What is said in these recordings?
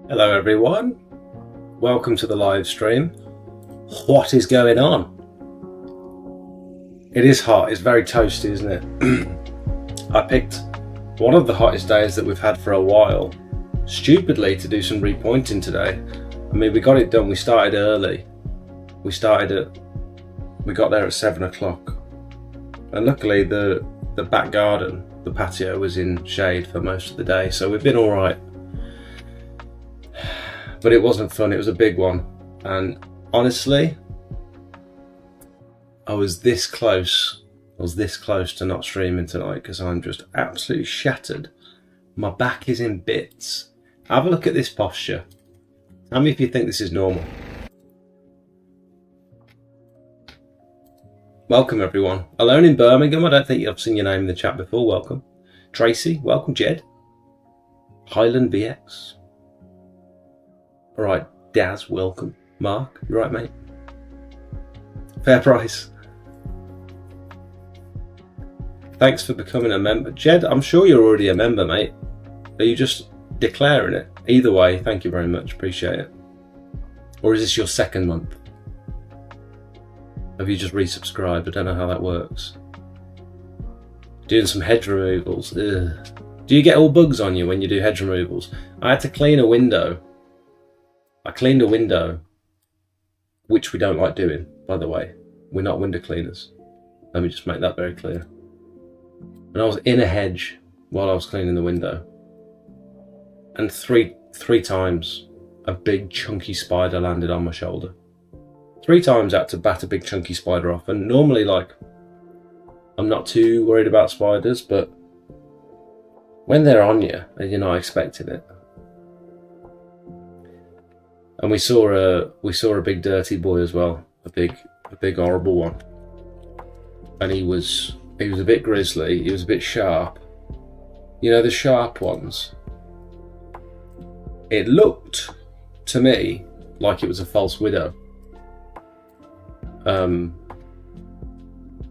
Hello everyone, welcome to the live stream. What is going on? It is hot, it's very toasty, isn't it? I picked one of the hottest days that we've had for a while, stupidly, to do some repointing today. I mean, we got it done, we started early. We got there at 7 o'clock. And luckily the back garden, the patio, was in shade for most of the day, so we've been alright. But it wasn't fun, it was a big one. And honestly, I was this close to not streaming tonight because I'm just absolutely shattered. My back is in bits. Have a look at this posture. Tell me if you think this is normal. Welcome everyone. Alone in Birmingham, I don't think I've seen your name in the chat before, welcome. Tracy, welcome. Jed. Highland VX. Alright, Daz, welcome. Mark, you right, mate? Fair price. Thanks for becoming a member. Jed, I'm sure you're already a member, mate. Are you just declaring it? Either way, thank you very much, appreciate it. Or is this your second month? Have you just resubscribed? I don't know how that works. Doing some hedge removals. Ugh. Do you get all bugs on you when you do hedge removals? I had to clean a window. I cleaned a window, which we don't like doing, by the way. We're not window cleaners. Let me just make that very clear. And I was in a hedge while I was cleaning the window. And three times a big chunky spider landed on my shoulder. 3 times I had to bat a big chunky spider off. And normally, like, I'm not too worried about spiders, but when they're on you and you're not expecting it. And we saw a big dirty boy as well, a big horrible one. And he was a bit grisly, he was a bit sharp. You know, the sharp ones. It looked to me like it was a false widow.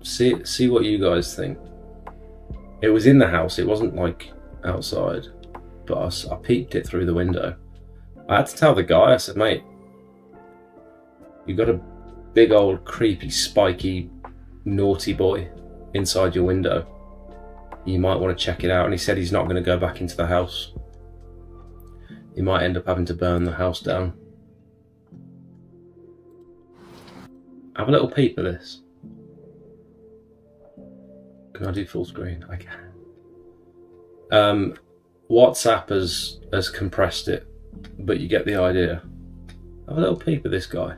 See what you guys think. It was in the house, it wasn't like outside, but I peeked it through the window. I had to tell the guy, I said, mate, you've got a big old creepy spiky naughty boy inside your window. You might want to check it out. And he said he's not going to go back into the house. He might end up having to burn the house down. Have a little peep at this. Can I do full screen? I can. WhatsApp has compressed it, but you get the idea. Have a little peep at this guy.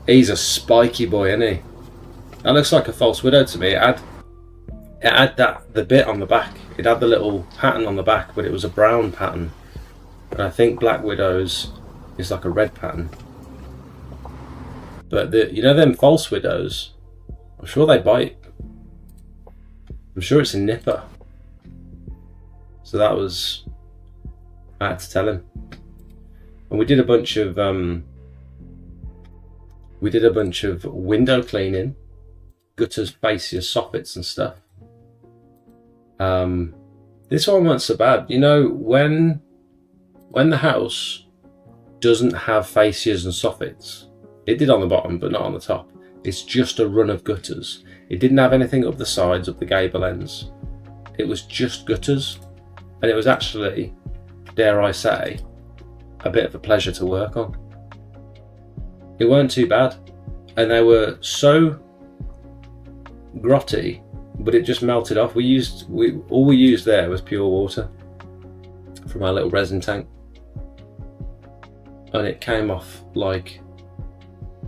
He's a spiky boy, isn't he? That looks like a false widow to me. It had the bit on the back. It had the little pattern on the back, but it was a brown pattern. And I think black widows is like a red pattern. But you know them false widows? I'm sure they bite. I'm sure it's a nipper. So I had to tell him. And we did a bunch of window cleaning, gutters, fascias, soffits and stuff. This one wasn't so bad. You know, when the house doesn't have fascias and soffits, it did on the bottom but not on the top. It's just a run of gutters. It didn't have anything up the sides, up the gable ends. It was just gutters. And it was actually, dare I say, a bit of a pleasure to work on. It weren't too bad. And they were so grotty, but it just melted off. All we used there was pure water from our little resin tank. And it came off like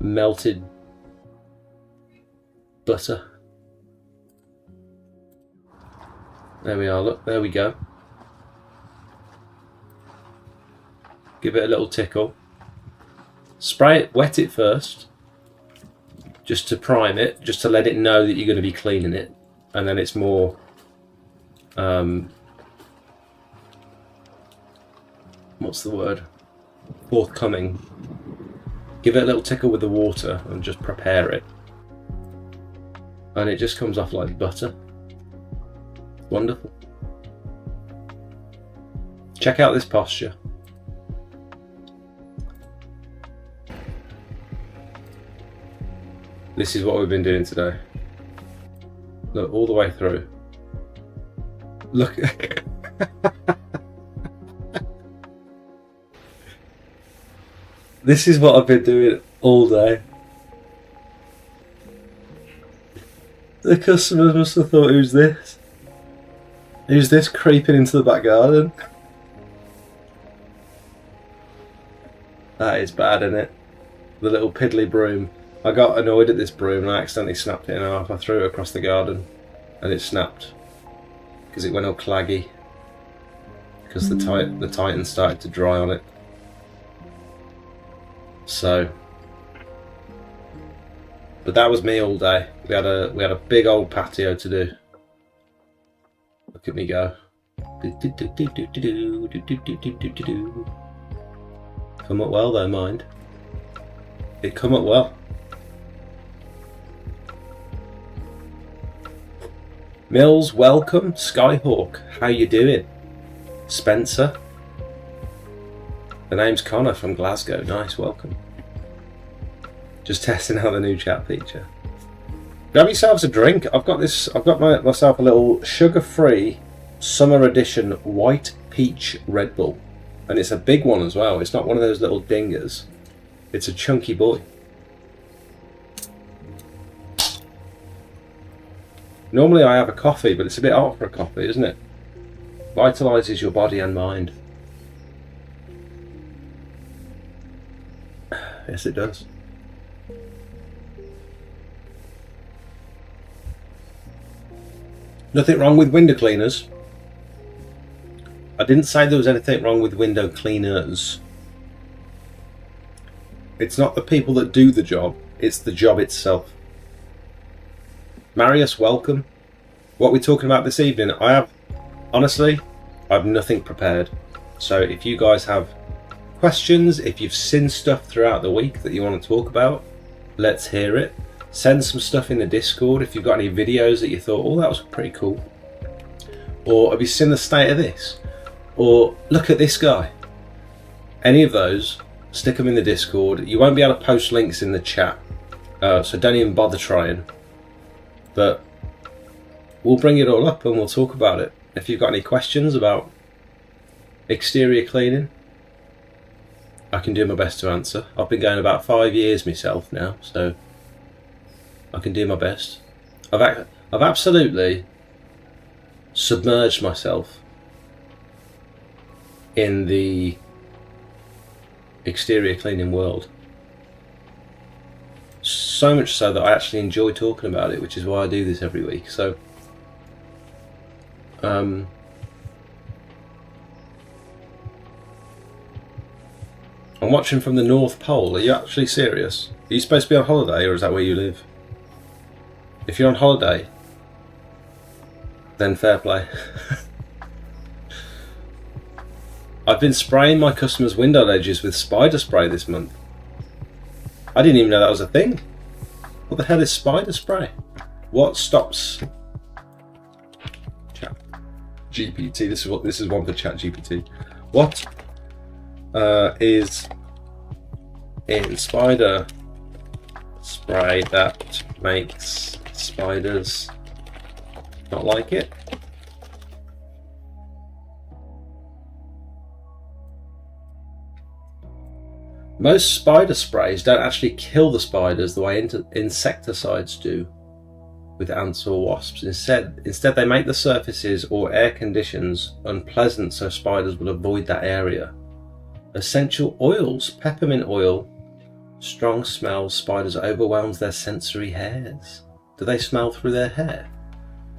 melted butter. There we are, look, there we go. Give it a little tickle. Spray it, wet it first, just to prime it, just to let it know that you're going to be cleaning it. And then it's more what's the word? Forthcoming. Give it a little tickle with the water and just prepare it. And it just comes off like butter. Wonderful. Check out this posture. This is what we've been doing today. Look, all the way through. Look. This is what I've been doing all day. The customers must have thought, who's this? Who's this creeping into the back garden? That is bad, isn't it? The little piddly broom. I got annoyed at this broom and I accidentally snapped it in half. I threw it across the garden and it snapped because it went all claggy because the Titan started to dry on it. So, but that was me all day. We had a big old patio to do. Look at me go. Come up well though, mind. It come up well. Mills, welcome. Skyhawk, how you doing? Spencer. The name's Connor from Glasgow. Nice, welcome. Just testing out the new chat feature. Grab yourselves a drink. I've got myself a little sugar-free summer edition white peach Red Bull. And it's a big one as well. It's not one of those little dingers. It's a chunky boy. Normally I have a coffee, but it's a bit hot for a coffee, isn't it? Vitalises your body and mind. Yes, it does. Nothing wrong with window cleaners. I didn't say there was anything wrong with window cleaners. It's not the people that do the job, it's the job itself. Marius, welcome. What we're talking about this evening, honestly, I have nothing prepared. So if you guys have questions, if you've seen stuff throughout the week that you want to talk about, let's hear it. Send some stuff in the Discord if you've got any videos that you thought, oh, that was pretty cool. Or have you seen the state of this? Or look at this guy. Any of those, stick them in the Discord. You won't be able to post links in the chat, so don't even bother trying. But we'll bring it all up and we'll talk about it. If you've got any questions about exterior cleaning, I can do my best to answer. I've been going about 5 years myself now, so I can do my best. I've absolutely submerged myself in the exterior cleaning world. So much so that I actually enjoy talking about it, which is why I do this every week. So, I'm watching from the North Pole. Are you actually serious? Are you supposed to be on holiday, or is that where you live? If you're on holiday, then fair play. I've been spraying my customers' window ledges with spider spray this month. I didn't even know that was a thing. What the hell is spider spray? What stops Chat GPT? This is one for Chat GPT. What is in spider spray that makes spiders not like it? Most spider sprays don't actually kill the spiders the way insecticides do with ants or wasps. Instead they make the surfaces or air conditions unpleasant so spiders will avoid that area. Essential oils, peppermint oil, strong smell, spiders overwhelms their sensory hairs. Do they smell through their hair?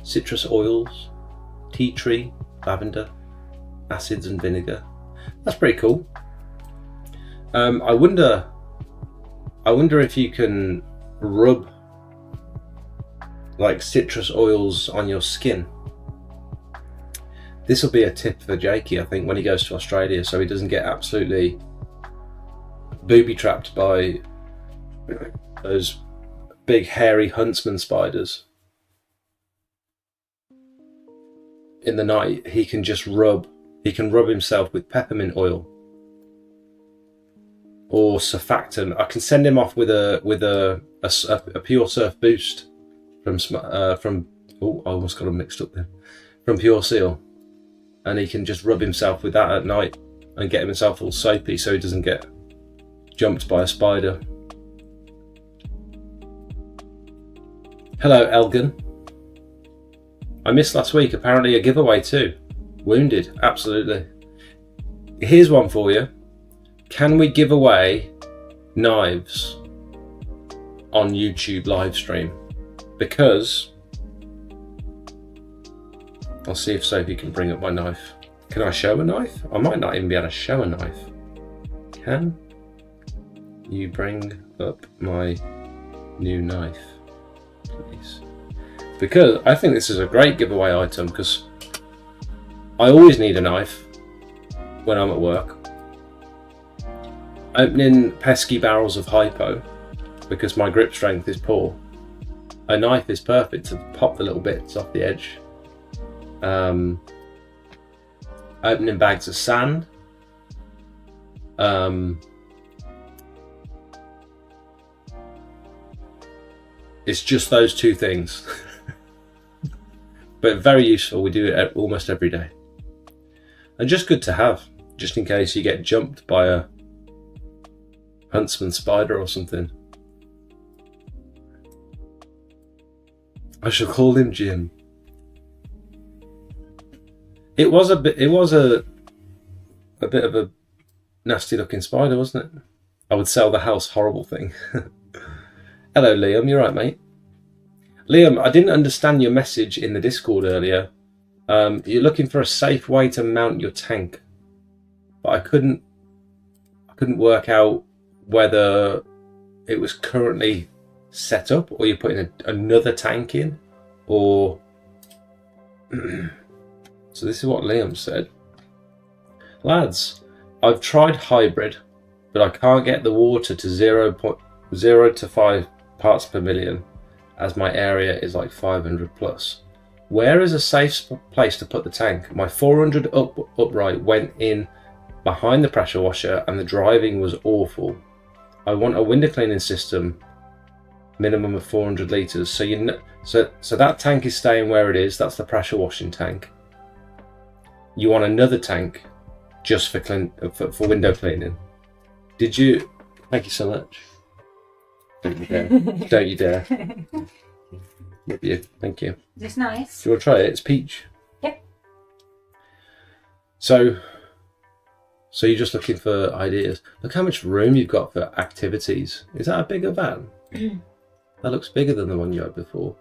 Citrus oils, tea tree, lavender, acids and vinegar. That's pretty cool. I wonder if you can rub like citrus oils on your skin. This will be a tip for Jakey, I think, when he goes to Australia, so he doesn't get absolutely booby-trapped by those big hairy huntsman spiders. In the night, he can just rub he can rub himself with peppermint oil or surfactant. I can send him off with a Pure Surf Boost from oh, I almost got them mixed up then, from Pure Seal, and he can just rub himself with that at night and get himself all soapy so he doesn't get jumped by a spider. Hello, Elgin. I missed last week. Apparently a giveaway too. Wounded, absolutely. Here's one for you. Can we give away knives on YouTube live stream? Because I'll see if Sophie can bring up my knife. Can I show a knife? I might not even be able to show a knife. Can you bring up my new knife, please? Because I think this is a great giveaway item, because I always need a knife when I'm at work. Opening pesky barrels of hypo, because my grip strength is poor, a knife is perfect to pop the little bits off the edge. Opening bags of sand. It's just those two things. But very useful. We do it almost every day. And just good to have, just in case you get jumped by a huntsman spider or something. I shall call him Jim. It was a bit of a nasty looking spider, wasn't it? I would sell the house, horrible thing. Hello, Liam. You right, mate? Liam, I didn't understand your message in the Discord earlier. You're looking for a safe way to mount your tank, but I couldn't work out whether it was currently set up or you're putting another tank in, or so this is what Liam said. Lads, I've tried hybrid, but I can't get the water to 0.0 to 5 parts per million, as my area is like 500 plus. Where is a safe place to put the tank? My 400 upright went in behind the pressure washer and the driving was awful. I want a window cleaning system, minimum of 400 litres. So so that tank is staying where it is. That's the pressure washing tank. You want another tank just for window cleaning. Did you? Thank you so much. Don't you dare. Don't you dare. Love you. Thank you. Is this nice? Do you want to try it? It's peach. Yep. So you're just looking for ideas. Look how much room you've got for activities. Is that a bigger van? That looks bigger than the one you had before.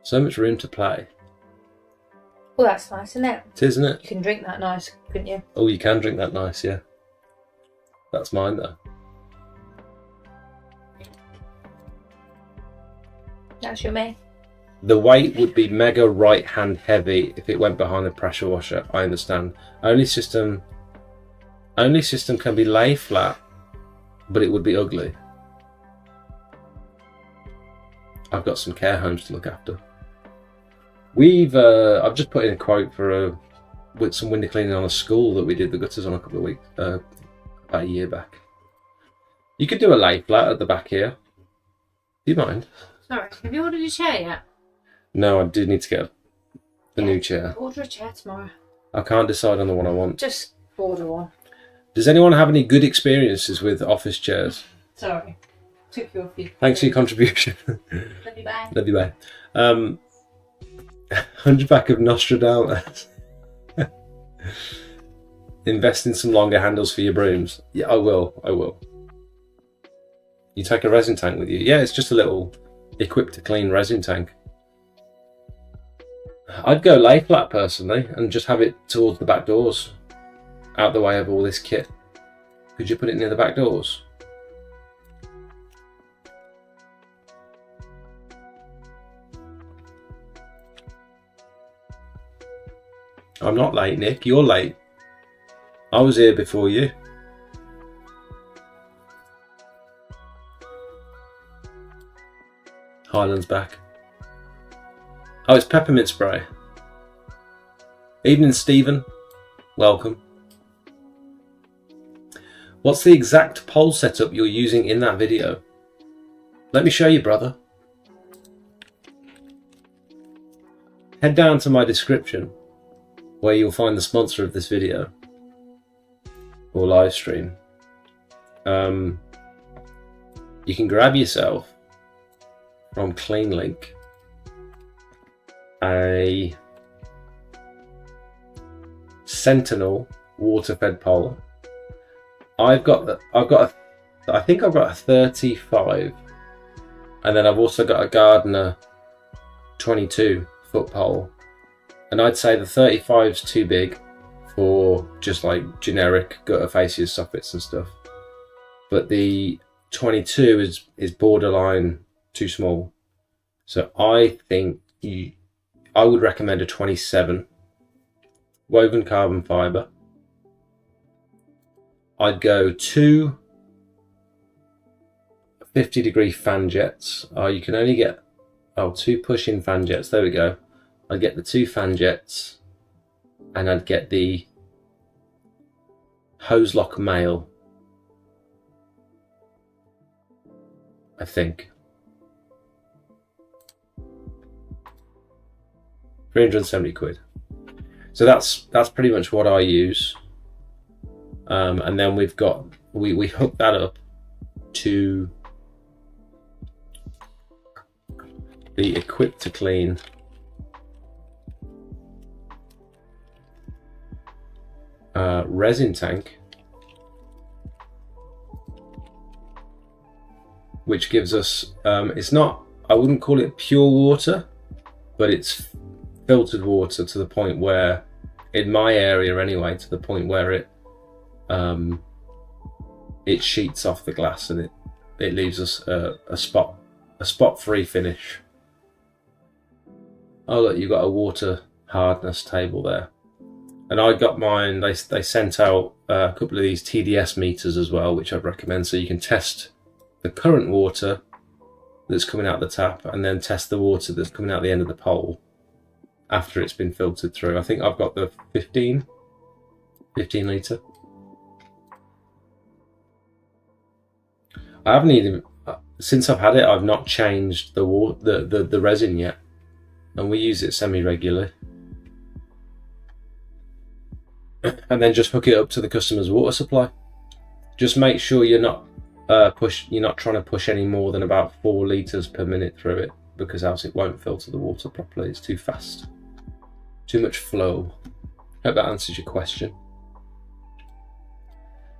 So much room to play. Well, that's nice, isn't it? It is, isn't it? You can drink that nice, couldn't you? Oh, you can drink that nice, yeah. That's mine, though. That's your me. The weight would be mega right-hand heavy if it went behind the pressure washer. I understand. Only system can be lay flat, but it would be ugly. I've got some care homes to look after. I've just put in a quote for with some window cleaning on a school that we did the gutters on a couple of weeks, about a year back. You could do a lay flat at the back here. Do you mind? Sorry, have you ordered a chair yet? No, I do need to get a new chair. Order a chair tomorrow. I can't decide on the one I want. Just order one. Does anyone have any good experiences with office chairs? Sorry. Took you off your... Thanks for your contribution. Love you, bye. Love you, bye. Hunchback of Nostradamus. Invest in some longer handles for your brooms. Yeah, I will. You take a resin tank with you? Yeah, it's just a little equipped to clean resin tank. I'd go lay flat personally and just have it towards the back doors, out the way of all this kit. Could you put it near the back doors? I'm not late, Nick. You're late. I was here before you. Highland's back. Oh, it's peppermint spray. Evening, Stephen. welcome. What's the exact pole setup you're using in that video? Let me show you, brother. Head down to my description where you'll find the sponsor of this video or live stream. You can grab yourself from CleanLink a Sentinel water-fed pole. I think I've got a 35, and then I've also got a Gardner 22 foot pole, and I'd say the 35's too big for just like generic gutter fascias, soffits and stuff, but the 22 is borderline too small. So I think I would recommend a 27 woven carbon fibre. I'd go 2 50-degree fan jets. You can only get 2 push-in fan jets. There we go. I'd get the 2 fan jets, and I'd get the hose lock male, I think. 370 quid. So that's pretty much what I use. And then we hook that up to the Equip to Clean resin tank, which gives us it's not, I wouldn't call it pure water, but it's filtered water to the point where, in my area anyway, to the point where it sheets off the glass and it leaves us a spot free finish. Oh look, you've got a water hardness table there. And I got mine, they sent out a couple of these TDS meters as well, which I'd recommend, so you can test the current water that's coming out the tap and then test the water that's coming out the end of the pole after it's been filtered through. I think I've got the 15 litre. I haven't even, since I've had it, I've not changed the resin yet, and we use it semi-regularly. And then just hook it up to the customer's water supply. Just make sure you're not trying to push any more than about 4 litres per minute through it, because else it won't filter the water properly. It's too fast, too much flow. Hope that answers your question.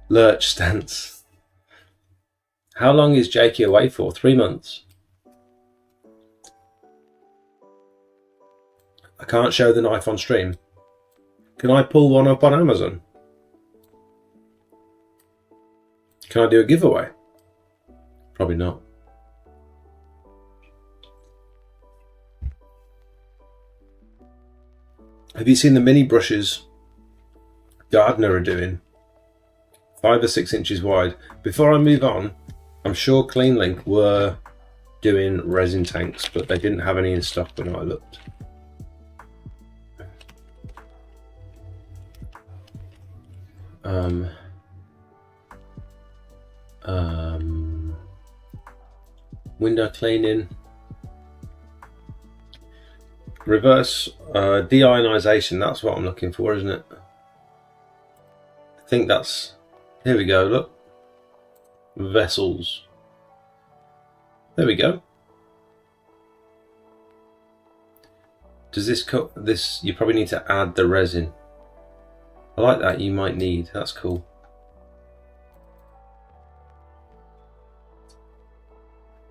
Lurch stance. How long is Jakey away for? 3 months. I can't show the knife on stream. Can I pull one up on Amazon? Can I do a giveaway? Probably not. Have you seen the mini brushes Gardner are doing? 5 or 6 inches wide. Before I move on, I'm sure CleanLink were doing resin tanks, but they didn't have any in stock when I looked. Window cleaning, reverse deionization, that's what I'm looking for, isn't it? I think that's, here we go, look, vessels, there we go. Does this cut this? You probably need to add the resin. I like that. You might need, that's cool.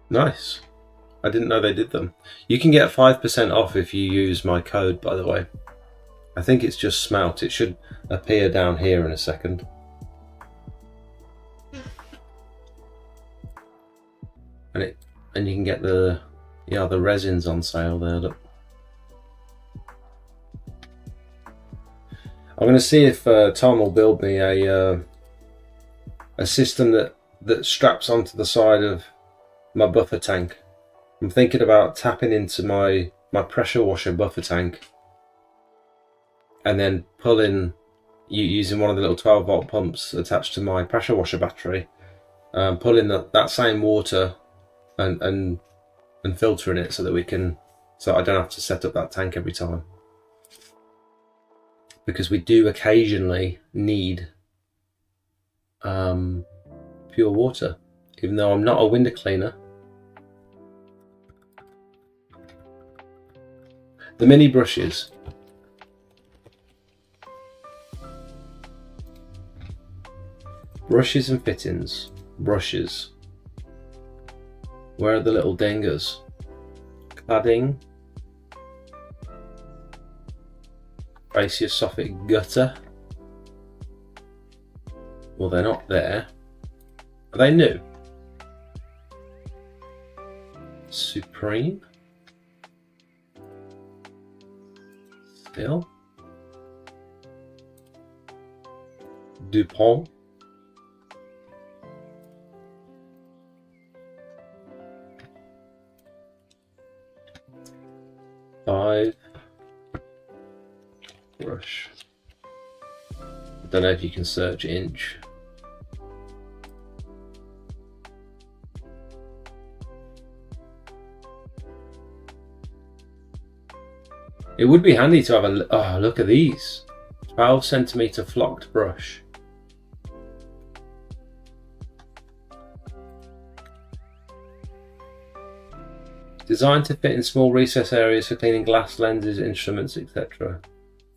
Nice. I didn't know they did them. You can get 5% off if you use my code, by the way. I think it's just smelt. It should appear down here in a second. And you can get the resins on sale there, look. I'm going to see if Tom will build me a system that straps onto the side of my buffer tank. I'm thinking about tapping into my pressure washer buffer tank and then pulling, using one of the little 12-volt pumps attached to my pressure washer battery, pulling that same water and filtering it so I don't have to set up that tank every time, because we do occasionally need pure water, even though I'm not a window cleaner. The mini brushes. Brushes and fittings. Brushes. Where are the little dingers? Cladding. Faciosophic gutter. Well, they're not there. Are they new? Supreme. Still. Dupont. Five. Brush. I don't know if you can search inch. It would be handy to have oh, look at these. 12 centimeter flocked brush. Designed to fit in small recess areas for cleaning glass, lenses, instruments, etc.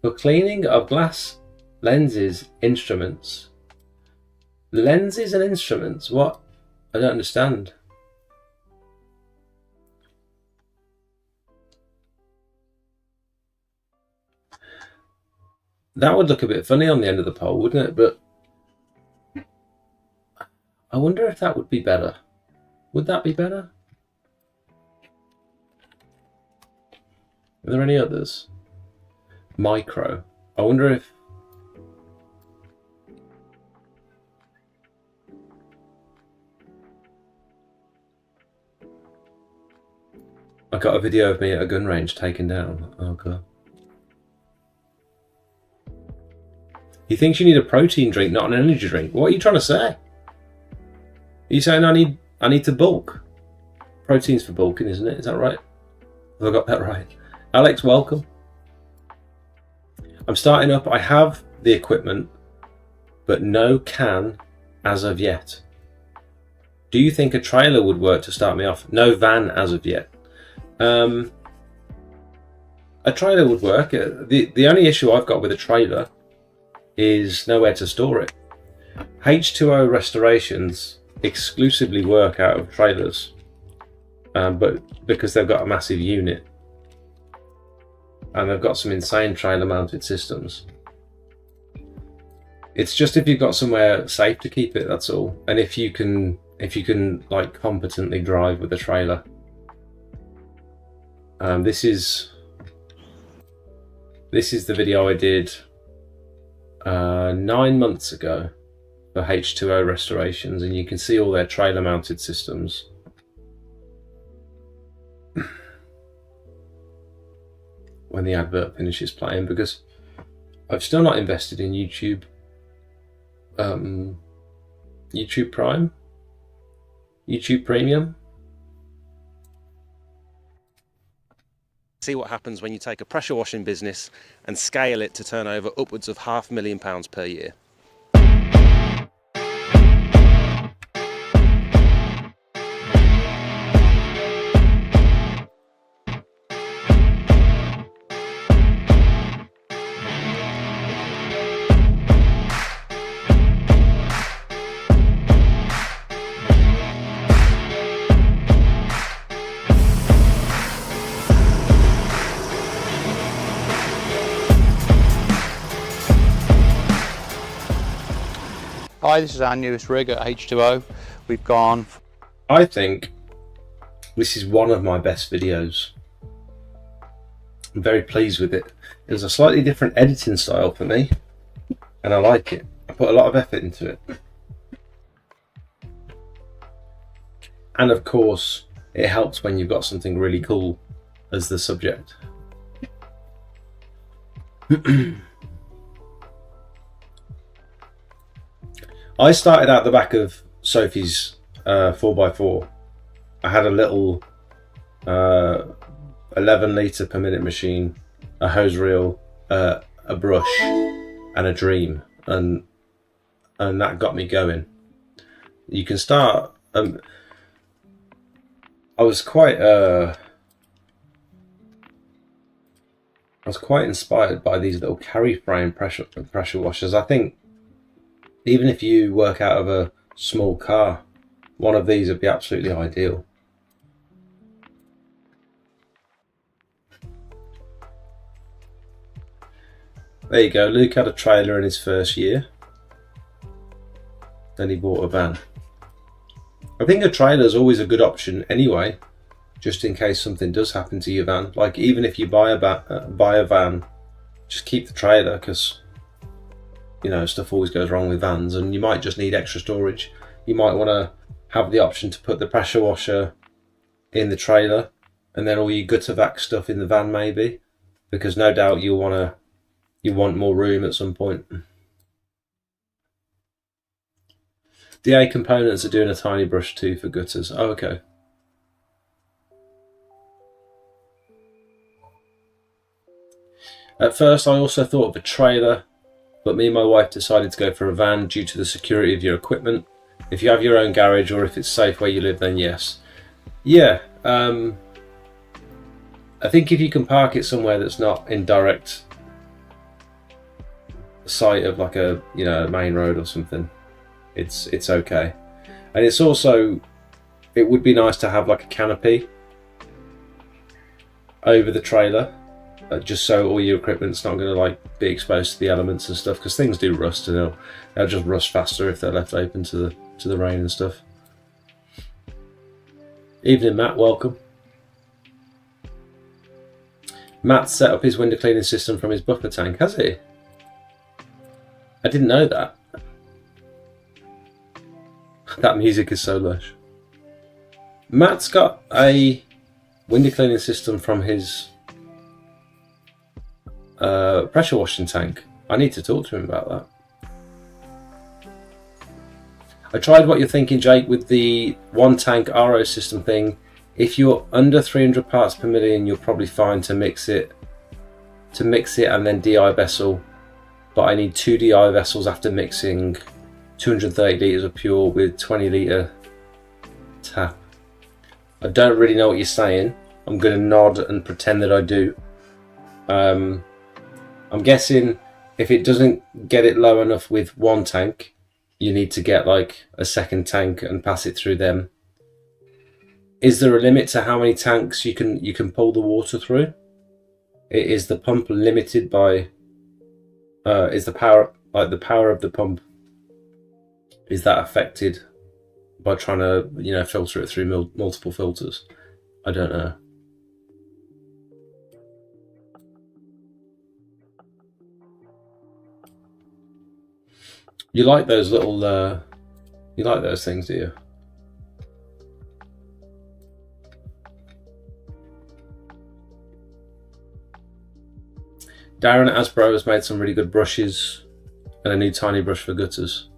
For cleaning of glass, lenses, instruments. Lenses and instruments? What? I don't understand. That would look a bit funny on the end of the pole, wouldn't it? But I wonder if that would be better. Would that be better? Are there any others? Micro. I wonder if... I got a video of me at a gun range taken down. Oh god. He thinks you need a protein drink, not an energy drink. What are you trying to say? Are you saying I need to bulk? Protein's for bulking, isn't it? Is that right? Have I got that right? Alex, welcome. I'm starting up. I have the equipment, but no can as of yet. Do you think a trailer would work to start me off? No van as of yet. A trailer would work. The only issue I've got with a trailer is nowhere to store it. H2O restorations exclusively work out of trailers, but because they've got a massive unit and they've got some insane trailer mounted systems. It's just if you've got somewhere safe to keep it, that's all. And if you can like competently drive with a trailer. This is the video I did 9 months ago for H2O restorations, and you can see all their trailer mounted systems. When the advert finishes playing, because I've still not invested in YouTube Prime, YouTube Premium. See what happens when you take a pressure washing business and scale it to turn over upwards of £500,000 per year. Hi, this is our newest rig at H2O. We've gone... I think this is one of my best videos. I'm very pleased with it. It's a slightly different editing style for me, and I like it. I put a lot of effort into it. And of course, it helps when you've got something really cool as the subject. I started out the back of Sophie's 4x4. I had a little 11 litre per minute machine, a hose reel, a brush, and a dream, and that got me going. You can start. I was quite inspired by these little carry frame pressure washers. I think even if you work out of a small car, one of these would be absolutely ideal. There you go. Luke had a trailer in his first year. Then he bought a van. I think a trailer is always a good option anyway, just in case something does happen to your van. Like, even if you buy a van, just keep the trailer, because you know stuff always goes wrong with vans, and you might just need extra storage. You might want to have the option to put the pressure washer in the trailer, and then all your gutter vac stuff in the van, maybe, because no doubt you want more room at some point. DA Components are doing a tiny brush too for gutters. Oh, okay. At first I also thought of a trailer, but me and my wife decided to go for a van due to the security of your equipment. If you have your own garage or if it's safe where you live, then yes. Yeah, I think if you can park it somewhere that's not in direct sight of like a main road or something, it's okay. And it's also, it would be nice to have like a canopy over the trailer, just so all your equipment's not going to like be exposed to the elements and stuff, because things do rust, and they'll just rust faster if they're left open to the rain and stuff. Evening, Matt, welcome. Matt set up his window cleaning system from his buffer tank, has he? I didn't know that. That music is so lush. Matt's got a window cleaning system from his pressure washing tank. I need to talk to him about that. I tried what you're thinking, Jake, with the one tank RO system thing. If you're under 300 parts per million, you're probably fine to mix it and then DI vessel. But I need 2 DI vessels after mixing 230 litres of pure with 20 litre tap. I don't really know what you're saying. I'm going to nod and pretend that I do. I'm guessing if it doesn't get it low enough with one tank, you need to get like a second tank and pass it through them. Is there a limit to how many tanks you can pull the water through? Is the pump limited by? Is the power of the pump? Is that affected by trying to filter it through multiple filters? I don't know. You like those little? You like those things, do you? Darren Asbro has made some really good brushes and a new tiny brush for gutters.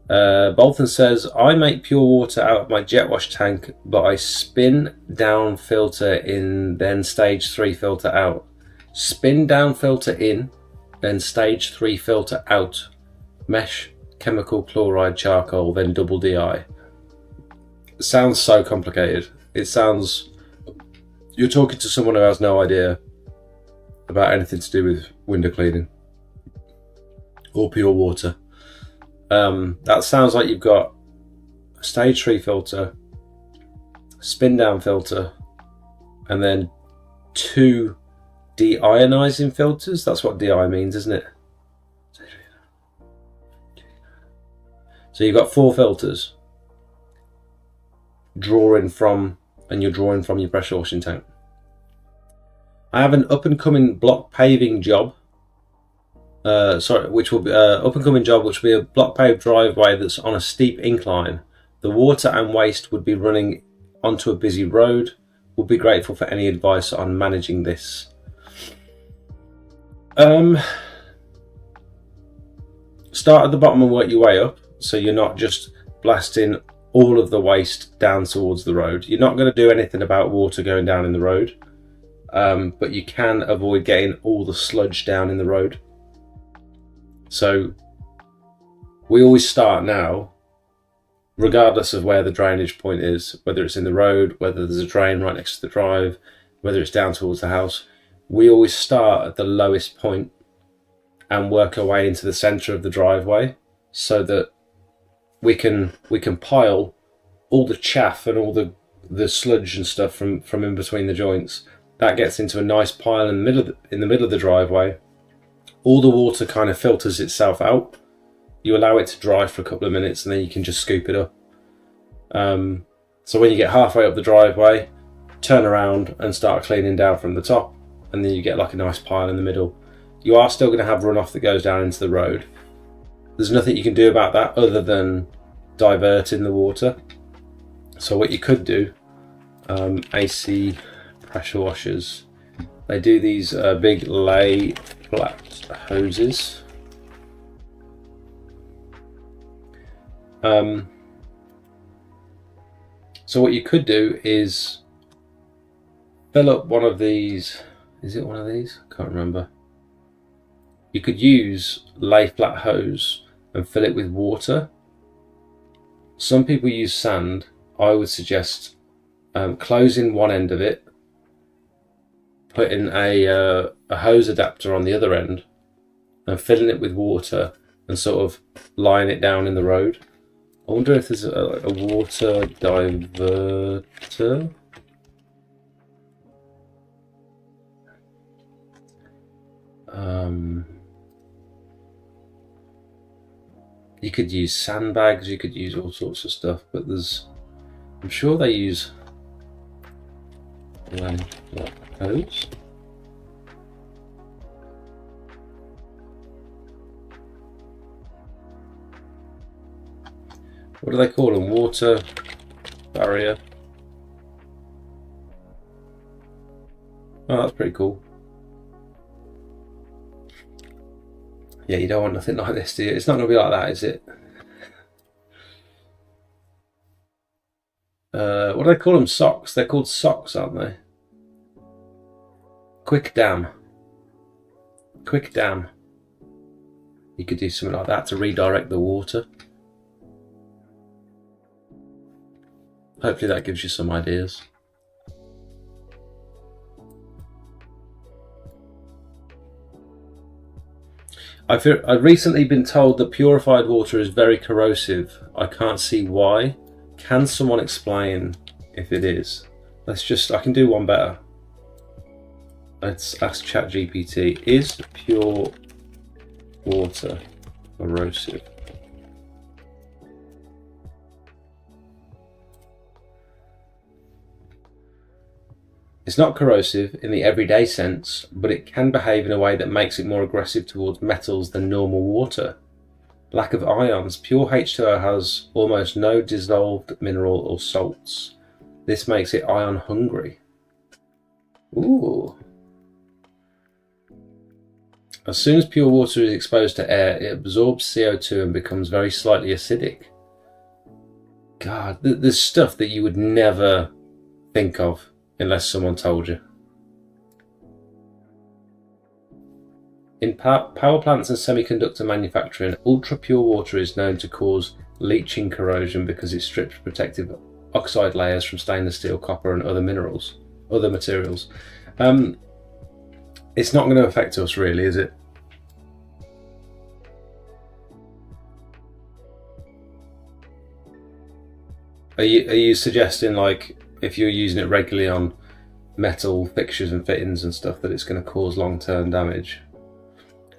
Bolton says, I make pure water out of my jet wash tank, but I spin down filter in, then stage 3 filter out. Spin down filter in, then stage 3 filter out. Mesh, chemical, chloride, charcoal, then double DI. It sounds so complicated. It sounds... You're talking to someone who has no idea about anything to do with window cleaning or pure water. That sounds like you've got a stage 3 filter, spin down filter, and then 2 deionizing filters. That's what DI means, isn't it? So you've got 4 filters drawing from, and you're drawing from your pressure washing tank. I have an up-and-coming block paving job. Which will be up-and-coming job, which will be a block paved driveway that's on a steep incline. The water and waste would be running onto a busy road. Would be grateful for any advice on managing start at the bottom and work your way up, so you're not just blasting all of the waste down towards the road. You're not going to do anything about water going down in the road, but you can avoid getting all the sludge down in the road. So we always start now, regardless of where the drainage point is, whether it's in the road, whether there's a drain right next to the drive, whether it's down towards the house. We always start at the lowest point and work our way into the centre of the driveway, so that we can pile all the chaff and all the sludge and stuff from in between the joints. That gets into a nice pile in the middle of the driveway. All the water kind of filters itself out. You allow it to dry for a couple of minutes and then you can just scoop it up. So when you get halfway up the driveway, turn around and start cleaning down from the top, and then you get like a nice pile in the middle. You are still going to have runoff that goes down into the road. There's nothing you can do about that other than diverting the water. So what you could do, AC pressure washers, they do these big lay flat hoses. So what you could do is fill up one of these. Is it one of these? I can't remember. You could use lay flat hose and fill it with water. Some people use sand. I would suggest closing one end of it, putting a hose adapter on the other end, and filling it with water and sort of lying it down in the road. I wonder if there's a water diverter. You could use sandbags, you could use all sorts of stuff, but I'm sure they use hose. What do they call them? Water barrier. Oh, that's pretty cool. Yeah, you don't want nothing like this, do you? It's not going to be like that, is it? What do they call them? Socks. They're called socks, aren't they? Quick dam. Quick dam. You could do something like that to redirect the water. Hopefully that gives you some ideas. I've recently been told that purified water is very corrosive. I can't see why. Can someone explain if it is? I can do one better. Let's ask ChatGPT. Is pure water corrosive? It's not corrosive in the everyday sense, but it can behave in a way that makes it more aggressive towards metals than normal water. Lack of ions. Pure H2O has almost no dissolved mineral or salts. This makes it ion hungry. Ooh. As soon as pure water is exposed to air, it absorbs CO2 and becomes very slightly acidic. God, there's stuff that you would never think of unless someone told you. In power plants and semiconductor manufacturing, ultra-pure water is known to cause leaching corrosion because it strips protective oxide layers from stainless steel, copper and other materials. It's not going to affect us really, is it? Are you suggesting, like, if you're using it regularly on metal fixtures and fittings and stuff, that it's going to cause long-term damage?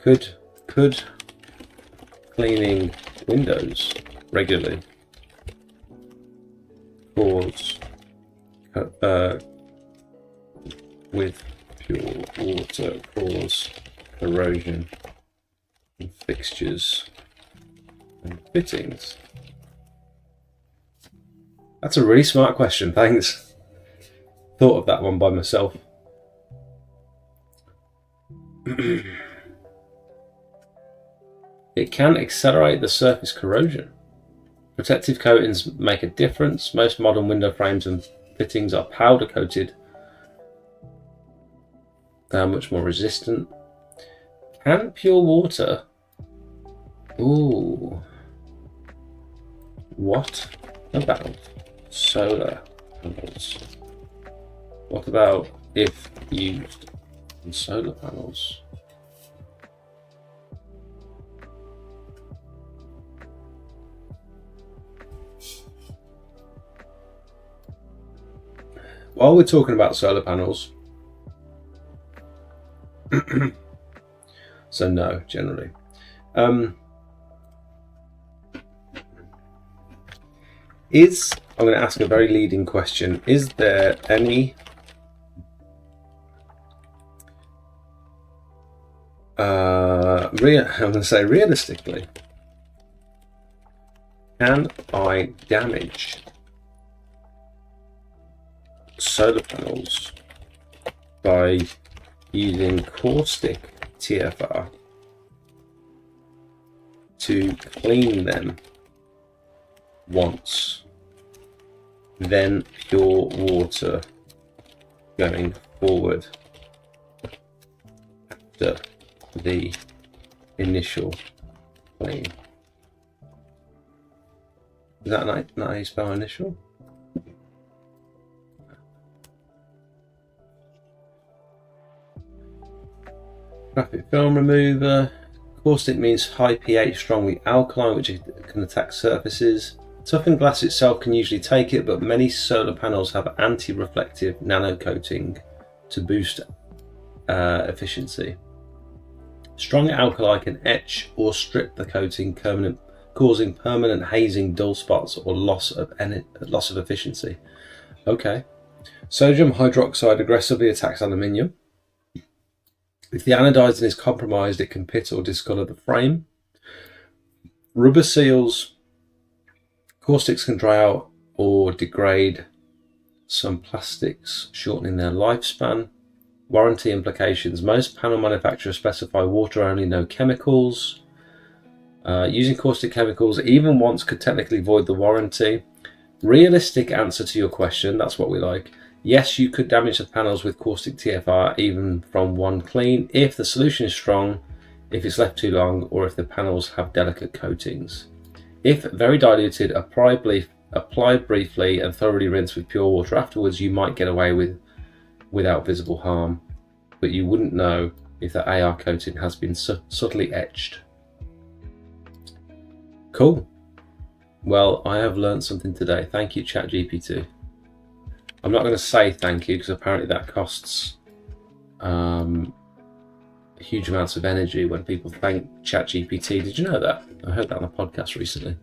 Could cleaning windows regularly cause with pure water cause corrosion in fixtures and fittings? That's a really smart question, thanks. Thought of that one by myself. It can accelerate the surface corrosion. Protective coatings make a difference. Most modern window frames and fittings are powder coated. They are much more resistant. Can pure water... Ooh. What about solar panels? What about if used in solar panels? While we're talking about solar panels, so no, generally. I'm going to ask a very leading question. Is there any I'm going to say realistically, can I damage solar panels by using caustic TFR to clean them once, then pure water going forward after the initial clean? Is that not how you spell initial? Graphic film remover. Caustic means high pH, strongly alkaline, which can attack surfaces. Toughened glass itself can usually take it, but many solar panels have anti-reflective nano coating to boost efficiency. Strong alkali can etch or strip the coating, causing permanent hazing, dull spots, or loss of efficiency. Okay. Sodium hydroxide aggressively attacks aluminium. If the anodizing is compromised, it can pit or discolor the frame. Rubber seals. Caustics can dry out or degrade some plastics, shortening their lifespan. Warranty implications. Most panel manufacturers specify water only, no chemicals. Using caustic chemicals even once could technically void the warranty. Realistic answer to your question, that's what we like. Yes, you could damage the panels with caustic TFR even from one clean if the solution is strong, if it's left too long, or if the panels have delicate coatings. If very diluted, apply briefly and thoroughly rinse with pure water afterwards, you might get away without visible harm, but you wouldn't know if the AR coating has been subtly etched. Cool. Well, I have learned something today. Thank you, ChatGPT. I'm not going to say thank you because apparently that costs huge amounts of energy when people thank ChatGPT. Did you know that? I heard that on a podcast recently.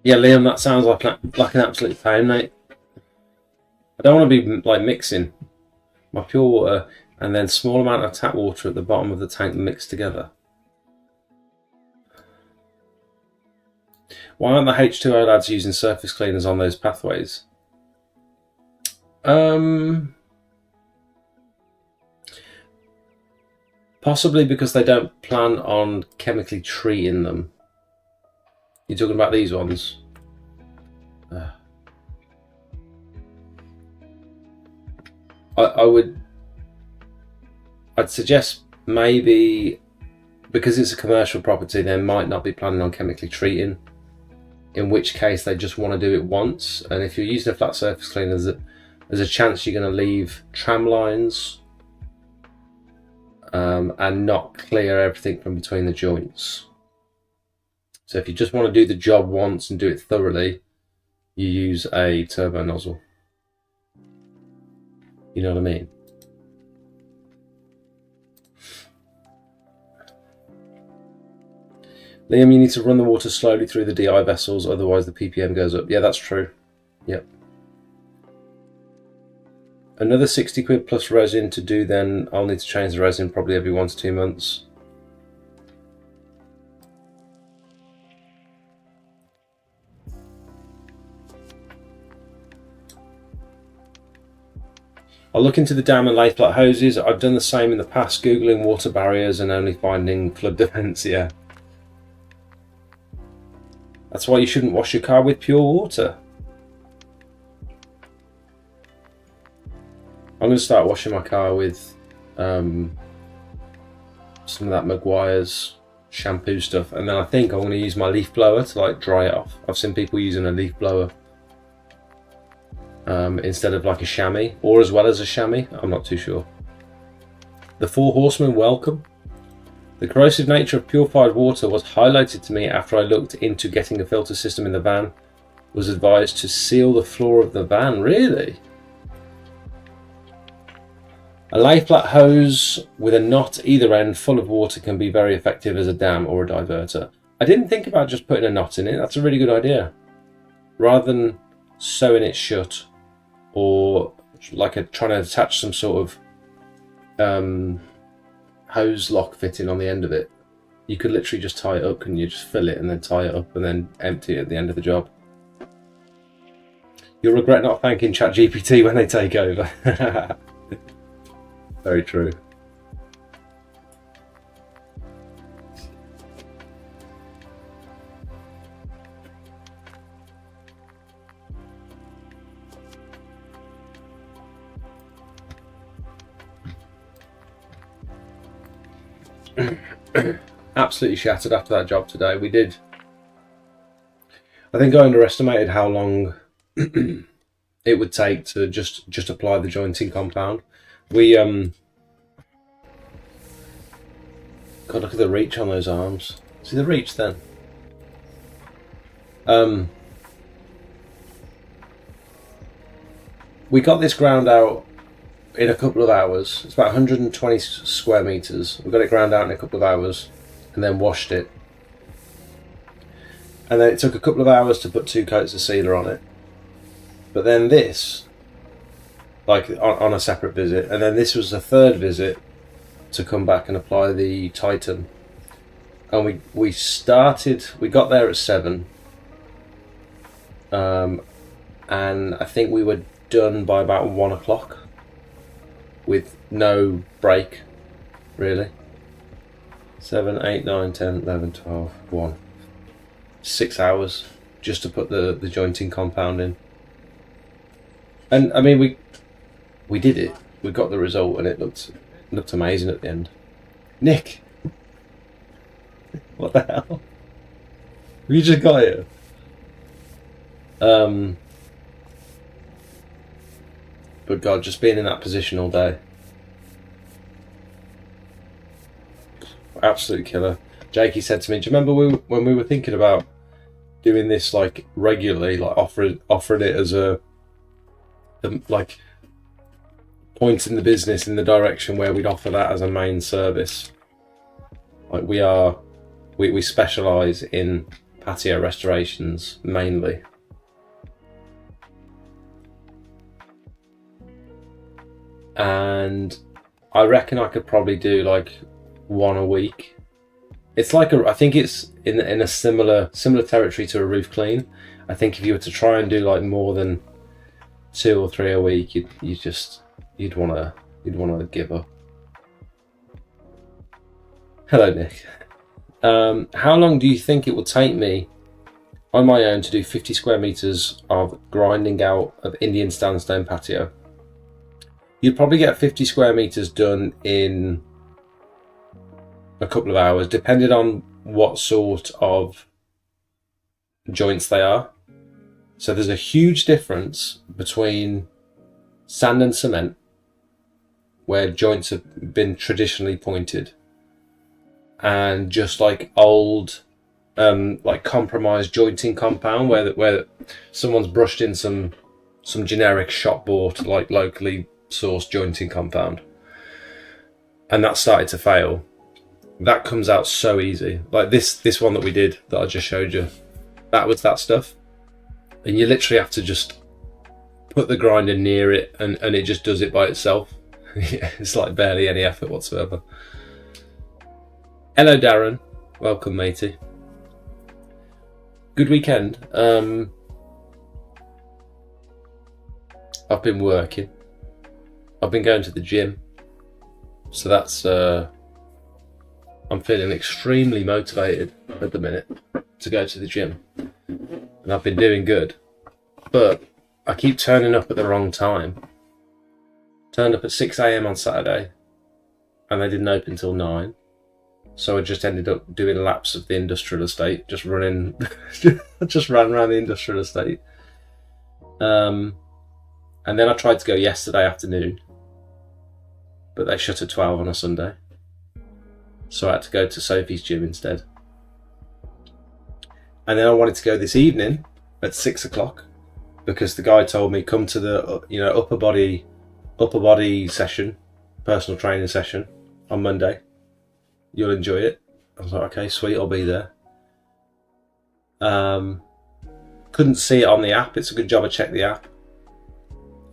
Yeah, Liam, that sounds like an absolute pain, mate. I don't want to be like mixing my pure water and then small amount of tap water at the bottom of the tank mixed together. Why aren't the H2O lads using surface cleaners on those pathways? Possibly because they don't plan on chemically treating them. You're talking about these ones? I'd suggest maybe because it's a commercial property, they might not be planning on chemically treating, in which case they just want to do it once. And if you're using a flat surface cleaner, there's a chance you're going to leave tram lines and not clear everything from between the joints. So if you just want to do the job once and do it thoroughly, you use a turbo nozzle. You know what I mean? Liam, you need to run the water slowly through the DI vessels, otherwise the ppm goes up. Yeah, that's true. Yep. Another 60 quid plus resin to do, then I'll need to change the resin probably every 1 to 2 months. I'll look into the dam and lathe flat hoses. I've done the same in the past, Googling water barriers and only finding flood defence, yeah. That's why you shouldn't wash your car with pure water. I'm going to start washing my car with some of that Maguire's shampoo stuff, and then I think I'm going to use my leaf blower to like dry it off. I've seen people using a leaf blower instead of like a chamois, or as well as a chamois. I'm not too sure. The Four Horsemen welcome. The corrosive nature of purified water was highlighted to me after I looked into getting a filter system in the van. Was advised to seal the floor of the van. Really? A lay flat hose with a knot either end full of water can be very effective as a dam or a diverter. I didn't think about just putting a knot in it. That's a really good idea. Rather than sewing it shut or like trying to attach some sort of hose lock fitting on the end of it, you could literally just tie it up, couldn't you? Just fill it and then tie it up and then empty it at the end of the job. You'll regret not thanking ChatGPT when they take over. Very true. Absolutely shattered after that job today. We did. I think I underestimated how long it would take to just apply the jointing compound. We God, look at the reach on those arms. See the reach then? We got this ground out in a couple of hours. It's about 120 square meters. We got it ground out in a couple of hours and then washed it. And then it took a couple of hours to put 2 coats of sealer on it. But then this, like on a separate visit, and then this was the 3rd visit to come back and apply the Titan. And we got there at 7, and I think we were done by about 1 o'clock with no break, really. 7, 8, 9, 10, 11, 12, 1. 6 hours just to put the jointing compound in. And I mean, we did it. We got the result, and it looked amazing at the end. Nick, what the hell? You just got here. But God, just being in that position all day, absolute killer. Jakey said to me, "Do you remember when we were thinking about doing this like regularly, like offering it as a like pointing the business in the direction where we'd offer that as a main service? Like we specialise in patio restorations mainly." And I reckon I could probably do like 1 a week. It's like I think it's in a similar territory to a roof clean. I think if you were to try and do like more than 2 or 3 a week, you'd want to give up. Hello, Nick. How long do you think it will take me on my own to do 50 square meters of grinding out of Indian sandstone patio? You'd probably get 50 square meters done in a couple of hours, depending on what sort of joints they are. So there's a huge difference between sand and cement, where joints have been traditionally pointed, and just like old, like compromised jointing compound, where someone's brushed in some generic shop bought, like locally sourced jointing compound, and that started to fail. That comes out so easy. Like this one that we did, that I just showed you, that was that stuff. And you literally have to just put the grinder near it and it just does it by itself. It's like barely any effort whatsoever. Hello Darren, welcome matey. Good weekend. I've been working. I've been going to the gym. So that's I'm feeling extremely motivated at the minute to go to the gym. And I've been doing good. But I keep turning up at the wrong time. Turned up at 6 AM on Saturday and they didn't open till 9. So I just ended up doing laps of the industrial estate, just running, just ran around the industrial estate. And then I tried to go yesterday afternoon, but they shut at 12 on a Sunday. So I had to go to Sophie's gym instead. And then I wanted to go this evening at 6 o'clock because the guy told me come to the upper body session, personal training session on Monday. You'll enjoy it. I was like, okay, sweet, I'll be there. Couldn't see it on the app. It's a good job I checked the app.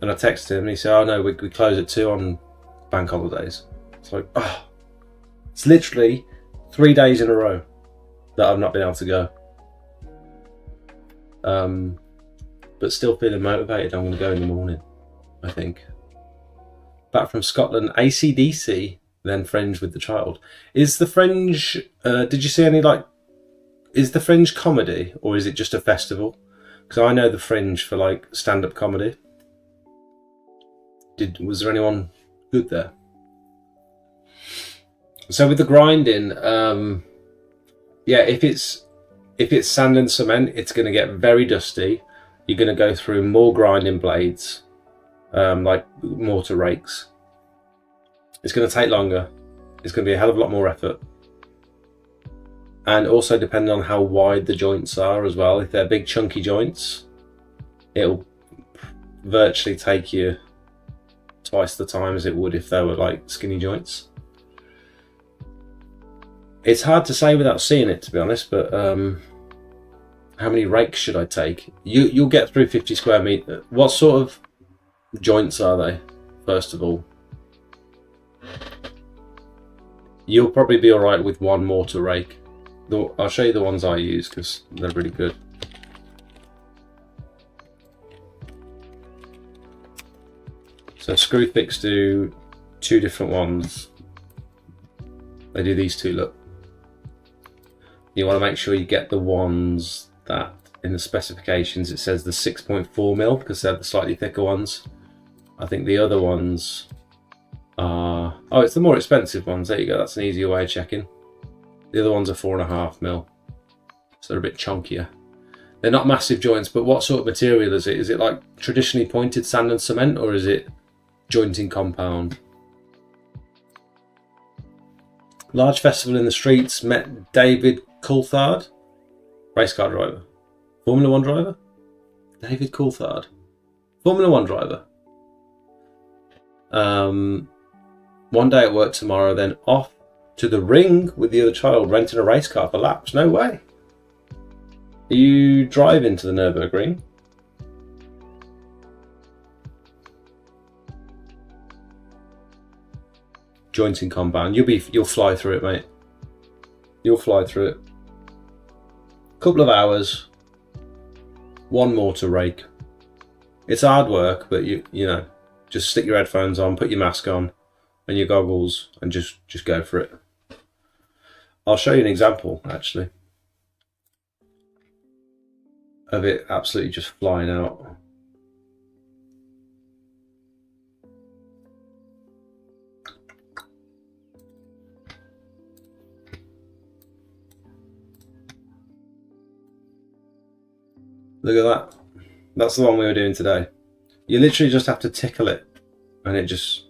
And I texted him and he said, oh no, we close at 2 on bank holidays. It's like, oh, it's literally 3 days in a row that I've not been able to go. But still feeling motivated. I'm going to go in the morning, I think. Back from Scotland, AC/DC. Then Fringe with the Child. Is the Fringe, did you see any is the Fringe comedy or is it just a festival? Because I know the Fringe for like stand-up comedy. Was there anyone good there? So with the grinding, yeah, if it's sand and cement, it's going to get very dusty. You're going to go through more grinding blades, like mortar rakes. It's going to take longer. It's going to be a hell of a lot more effort. And also depending on how wide the joints are as well. If they're big chunky joints, it'll virtually take you twice the time as it would if they were like skinny joints. It's hard to say without seeing it, to be honest, but how many rakes should I take? You'll get through 50 square metre. What sort of joints are they, first of all? You'll probably be alright with one mortar rake. I'll show you the ones I use because they're really good. So Screwfix do 2 different ones. They do these 2, look. You want to make sure you get the ones that in the specifications it says the 6.4mm because they're the slightly thicker ones. I think the other ones are, oh, it's the more expensive ones. There you go, that's an easier way of checking. The other ones are 4.5mm, so they're a bit chunkier. They're not massive joints, but what sort of material is it? Is it like traditionally pointed sand and cement, or is it jointing compound? Large festival in the streets, met David Coulthard, race car driver. Formula 1 driver? David Coulthard. Formula 1 driver. One day at work tomorrow, then off to the ring with the other child, renting a race car for laps. No way. Are you driving to the Nürburgring? Jointing compound. You'll fly through it, mate. You'll fly through it. Couple of hours. One mortar rake. It's hard work, but you know, just stick your headphones on, put your mask on and your goggles and just go for it. I'll show you an example actually of it absolutely just flying out. Look at that. That's the one we were doing today. You literally just have to tickle it and it just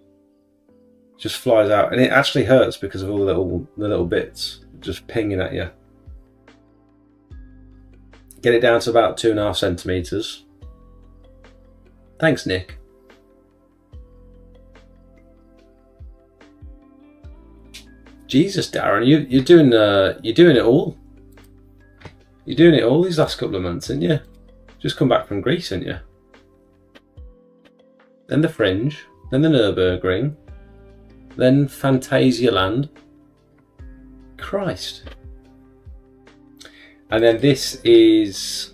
flies out, and it actually hurts because of all the little bits just pinging at you. Get it down to about 2.5 centimeters. Thanks, Nick. Jesus, Darren, you're doing it all. You're doing it all these last couple of months, aren't you? Just come back from Greece, aren't you? then the Fringe, then the Nürburgring, then Phantasialand. Christ. And then this is,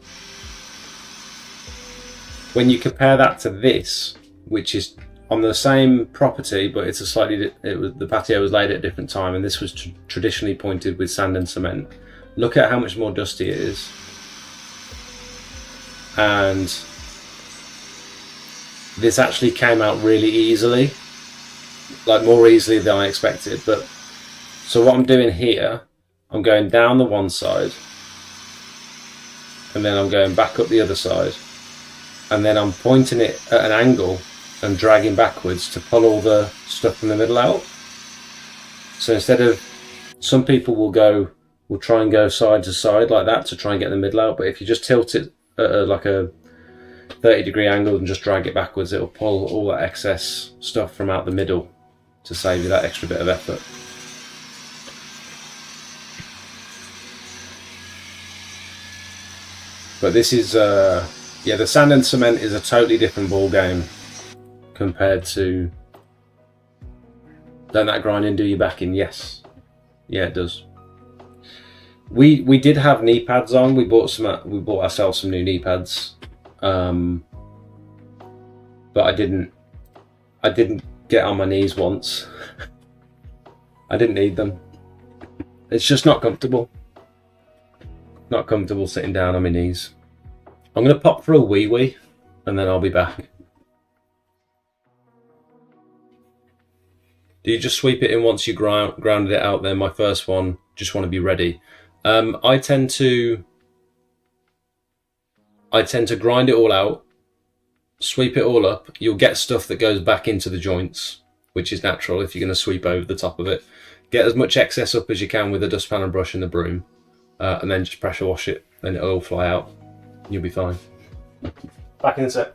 when you compare that to this, which is on the same property, but it's a slightly, the patio was laid at a different time, and this was traditionally pointed with sand and cement. Look at how much more dusty it is. And this actually came out really easily, like more easily than I expected. But so what I'm doing here, I'm going down the one side, and then I'm going back up the other side, and then I'm pointing it at an angle and dragging backwards to pull all the stuff in the middle out. So instead of, some people will try and go side to side like that to try and get the middle out, but if you just tilt it at like a 30-degree angle and just drag it backwards, it'll pull all that excess stuff from out the middle to save you that extra bit of effort. But this is, yeah, the sand and cement is a totally different ball game compared to, don't that grinding do you back in? Yes. Yeah, it does. We did have knee pads on. We bought ourselves some new knee pads. But I didn't get on my knees once. I didn't need them. It's just not comfortable. Not comfortable sitting down on my knees. I'm going to pop for a wee and then I'll be back. Do you just sweep it in once you grounded it out then? My first one, just want to be ready. I tend to grind it all out, sweep it all up. You'll get stuff that goes back into the joints, which is natural if you're going to sweep over the top of it. Get as much excess up as you can with a dustpan and brush and the broom, and then just pressure wash it, then it'll all fly out. You'll be fine. Back in a sec.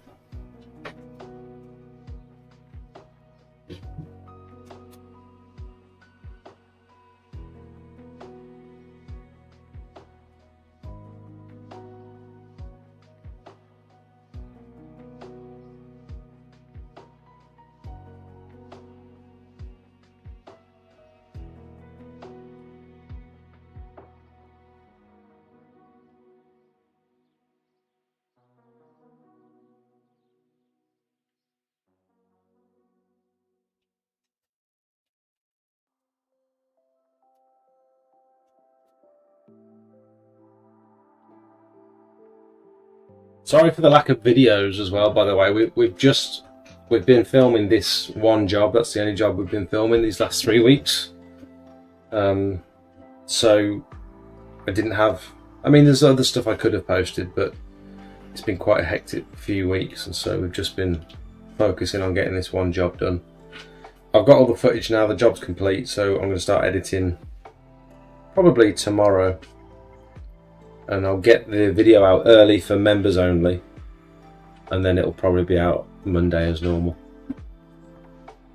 Sorry for the lack of videos as well, by the way. We've been filming this one job. That's the only job we've been filming these last 3 weeks. So I didn't have, I mean, there's other stuff I could have posted, but it's been quite a hectic few weeks, and so we've just been focusing on getting this one job done. I've got all the footage now, the job's complete, so I'm going to start editing probably tomorrow. And I'll get the video out early for members only, and then it'll probably be out Monday as normal.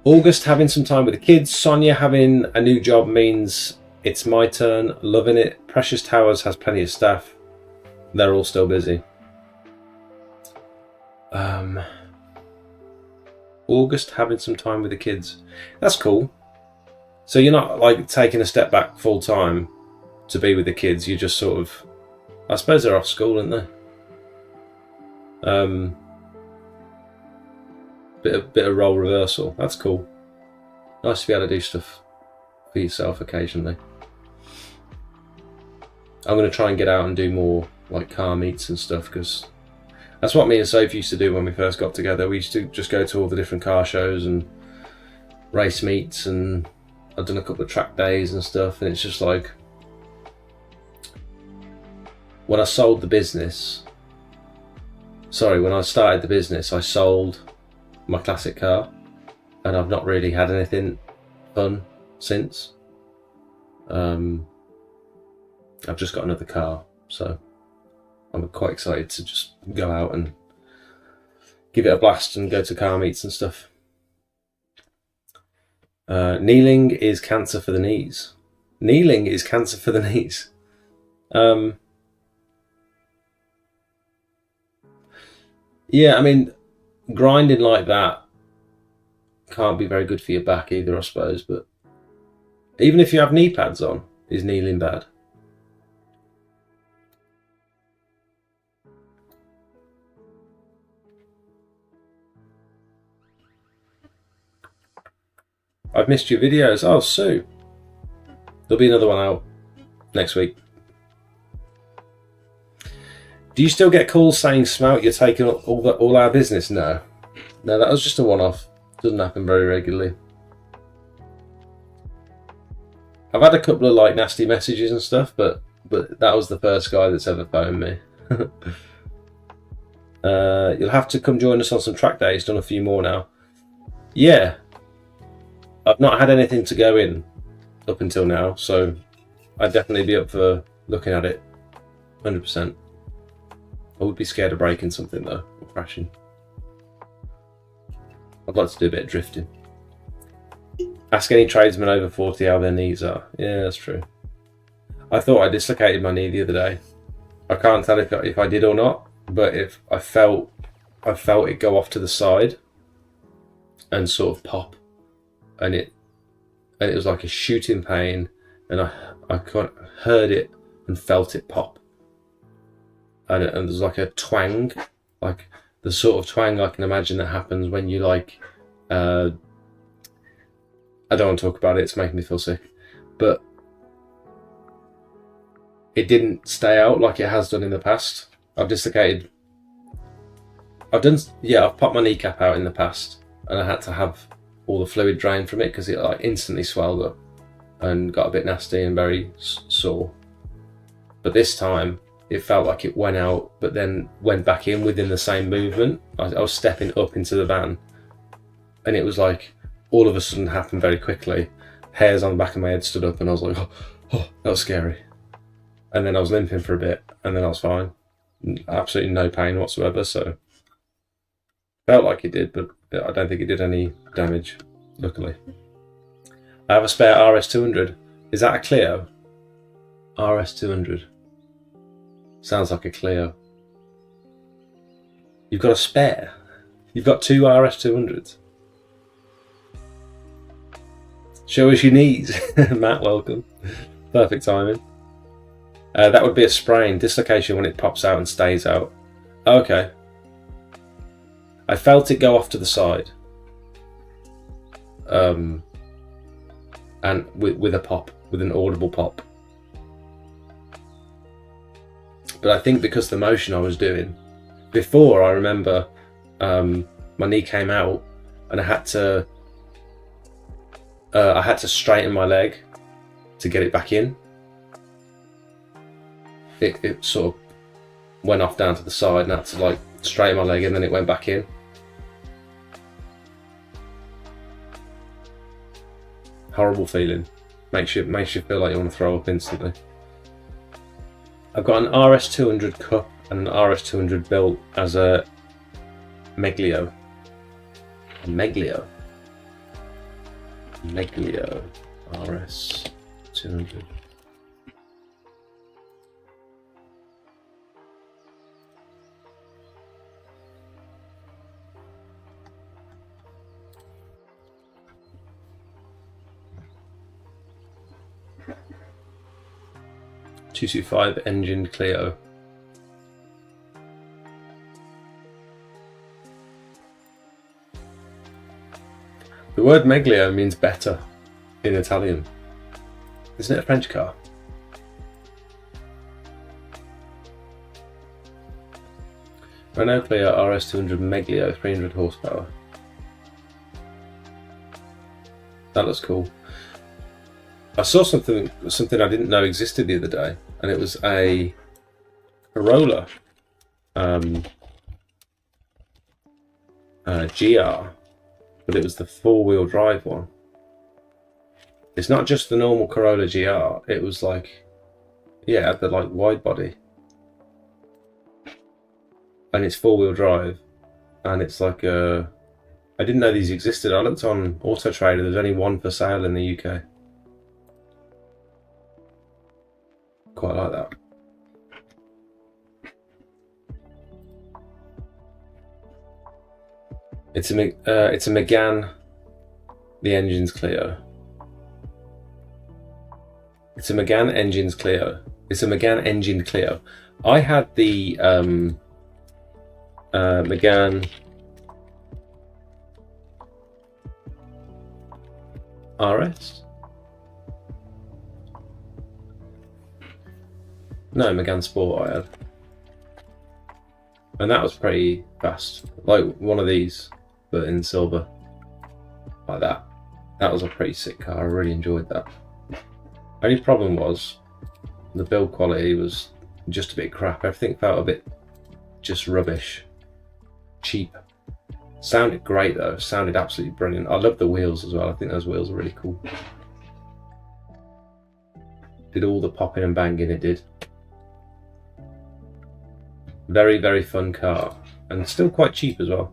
August having some time with the kids. Sonia having a new job means it's my turn. Loving it. Precious Towers has plenty of staff. They're all still busy. August having some time with the kids. That's cool. So you're not like taking a step back full time to be with the kids. You're just sort of, I suppose they're off school, aren't they? Bit of role reversal. That's cool. Nice to be able to do stuff for yourself occasionally. I'm going to try and get out and do more like car meets and stuff, because that's what me and Soph used to do when we first got together. We used to just go to all the different car shows and race meets, and I've done a couple of track days and stuff, and it's just like, when I sold the business, when I started the business, I sold my classic car, and I've not really had anything fun since. I've just got another car, so I'm quite excited to just go out and give it a blast and go to car meets and stuff. Kneeling is cancer for the knees. Kneeling is cancer for the knees. Yeah, I mean, grinding like that can't be very good for your back either, I suppose. But even if you have knee pads on, is kneeling bad? I've missed your videos. Oh, Sue. There'll be another one out next week. Do you still get calls saying, Smout, you're taking all our business? No. No, that was just a one-off. Doesn't happen very regularly. I've had a couple of like nasty messages and stuff, but that was the first guy that's ever phoned me. You'll have to come join us on some track days. Done a few more now. Yeah. I've not had anything to go in up until now, so I'd definitely be up for looking at it. 100%. I would be scared of breaking something though, or crashing. I'd like to do a bit of drifting. Ask any tradesman over 40 how their knees are. Yeah, that's true. I thought I dislocated my knee the other day. I can't tell if I did or not, but if I felt it go off to the side and sort of pop, and it was like a shooting pain, and I heard it and felt it pop. And there's like a twang, like the sort of twang I can imagine that happens when you like, I don't want to talk about it, it's making me feel sick, but it didn't stay out like it has done in the past. I've dislocated, I've popped my kneecap out in the past, and I had to have all the fluid drained from it because it like instantly swelled up and got a bit nasty and very sore. But this time, it felt like it went out, but then went back in within the same movement. I was stepping up into the van, and it was like all of a sudden happened very quickly. Hairs on the back of my head stood up, and I was like, oh, that was scary. And then I was limping for a bit, and then I was fine. Absolutely no pain whatsoever, so felt like it did, but I don't think it did any damage, luckily. I have a spare RS200. Is that a Clio? RS200. Sounds like a Clio. You've got a spare? You've got two RS200s? Show us your knees. Matt, welcome. Perfect timing. That would be a sprain. Dislocation when it pops out and stays out. Okay. I felt it go off to the side. And with a pop, with an audible pop. But I think because the motion I was doing before, I remember my knee came out and I had to straighten my leg to get it back in. It sort of went off down to the side and I had to like straighten my leg, and then it went back in. Horrible feeling. Makes you feel like you want to throw up instantly. I've got an RS200 Cup and an RS200 built as a Meglio. Meglio RS200. .225 engined Clio. The word Meglio means better in Italian. Isn't it a French car? Renault Clio RS200 Meglio, 300 horsepower. That looks cool. I saw something I didn't know existed the other day, and it was a Corolla GR, but it was the four-wheel drive one. It's not just the normal Corolla GR, it was like, yeah, the like wide body, and it's four-wheel drive, and it's like I didn't know these existed. I looked on Auto Trader, there's only one for sale in the UK. Quite like that. It's a Megane The engine's Clio. It's a Megane Engines Clio. It's a Megane Engine Clio. I had the Megane RS? No, Megane Sport I had. And that was pretty fast. Like one of these, but in silver. Like that. That was a pretty sick car. I really enjoyed that. Only problem was the build quality was just a bit crap. Everything felt a bit just rubbish. Cheap. Sounded great though. Sounded absolutely brilliant. I love the wheels as well. I think those wheels are really cool. Did all the popping and banging it did. Very, very fun car. And still quite cheap as well.